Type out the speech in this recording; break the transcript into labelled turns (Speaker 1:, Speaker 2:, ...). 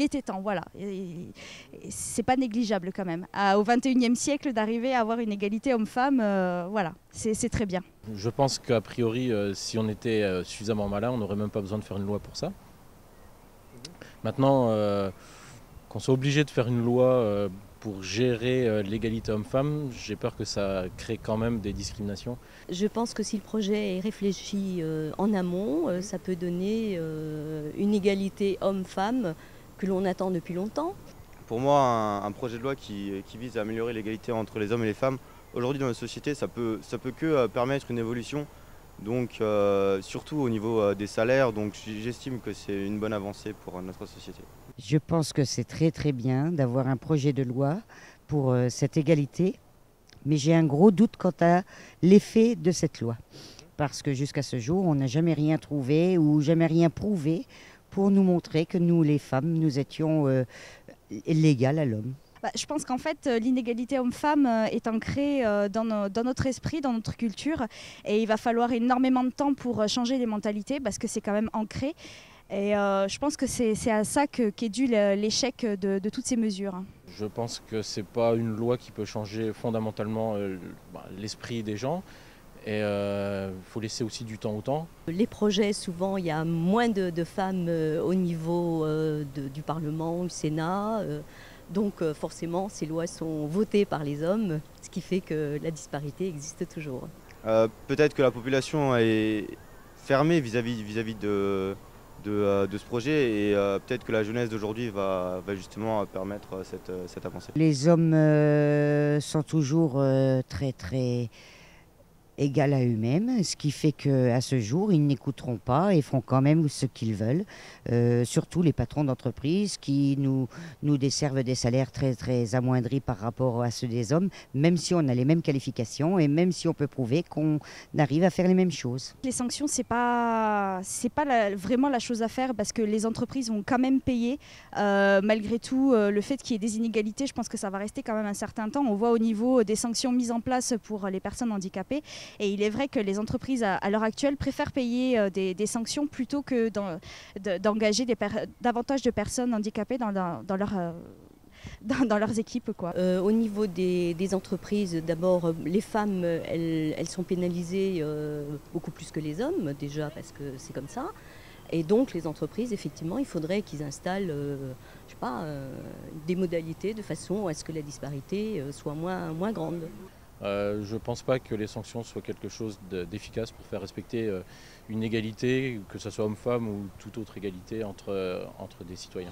Speaker 1: il était temps, voilà. C'est pas négligeable quand même. Au XXIe siècle, d'arriver à avoir une égalité homme-femme, voilà, c'est très bien.
Speaker 2: Je pense qu'a priori, si on était suffisamment malin, on n'aurait même pas besoin de faire une loi pour ça. Maintenant, qu'on soit obligé de faire une loi pour gérer l'égalité homme-femme, j'ai peur que ça crée quand même des discriminations.
Speaker 3: Je pense que si le projet est réfléchi en amont, ça peut donner une égalité homme-femme que l'on attend depuis longtemps.
Speaker 4: Pour moi, un projet de loi qui vise à améliorer l'égalité entre les hommes et les femmes, aujourd'hui dans notre société, ça peut que permettre une évolution, donc surtout au niveau des salaires, donc j'estime que c'est une bonne avancée pour notre société.
Speaker 5: Je pense que c'est très très bien d'avoir un projet de loi pour cette égalité, mais j'ai un gros doute quant à l'effet de cette loi. Parce que jusqu'à ce jour, on n'a jamais rien trouvé ou jamais rien prouvé pour nous montrer que nous, les femmes, nous étions légales à l'homme.
Speaker 1: Je pense qu'en fait, l'inégalité homme-femme est ancrée dans notre esprit, dans notre culture. Et il va falloir énormément de temps pour changer les mentalités parce que c'est quand même ancré. Et je pense que c'est à ça qu'est dû l'échec de toutes ces mesures.
Speaker 2: Je pense que c'est pas une loi qui peut changer fondamentalement l'esprit des gens. Et il faut laisser aussi du temps au temps.
Speaker 3: Les projets, souvent, il y a moins de femmes au niveau du Parlement, du Sénat. Donc forcément, ces lois sont votées par les hommes, ce qui fait que la disparité existe toujours.
Speaker 4: Peut-être que la population est fermée vis-à-vis de ce projet et peut-être que la jeunesse d'aujourd'hui va justement permettre cette avancée.
Speaker 5: Les hommes sont toujours très très égal à eux-mêmes, ce qui fait qu'à ce jour, ils n'écouteront pas et feront quand même ce qu'ils veulent. Surtout les patrons d'entreprise qui nous desservent des salaires très, très amoindris par rapport à ceux des hommes, même si on a les mêmes qualifications et même si on peut prouver qu'on arrive à faire les mêmes choses.
Speaker 1: Les sanctions, c'est pas vraiment la chose à faire parce que les entreprises vont quand même payer. Malgré tout, le fait qu'il y ait des inégalités, je pense que ça va rester quand même un certain temps. On voit au niveau des sanctions mises en place pour les personnes handicapées. Et il est vrai que les entreprises, à l'heure actuelle, préfèrent payer des sanctions plutôt que d'engager davantage de personnes handicapées dans leurs équipes, quoi.
Speaker 3: Au niveau des entreprises, d'abord, les femmes, elles sont pénalisées beaucoup plus que les hommes, déjà, parce que c'est comme ça. Et donc, les entreprises, effectivement, il faudrait qu'ils installent des modalités de façon à ce que la disparité soit moins grande.
Speaker 2: Je ne pense pas que les sanctions soient quelque chose d'efficace pour faire respecter une égalité, que ce soit homme-femme ou toute autre égalité entre des citoyens.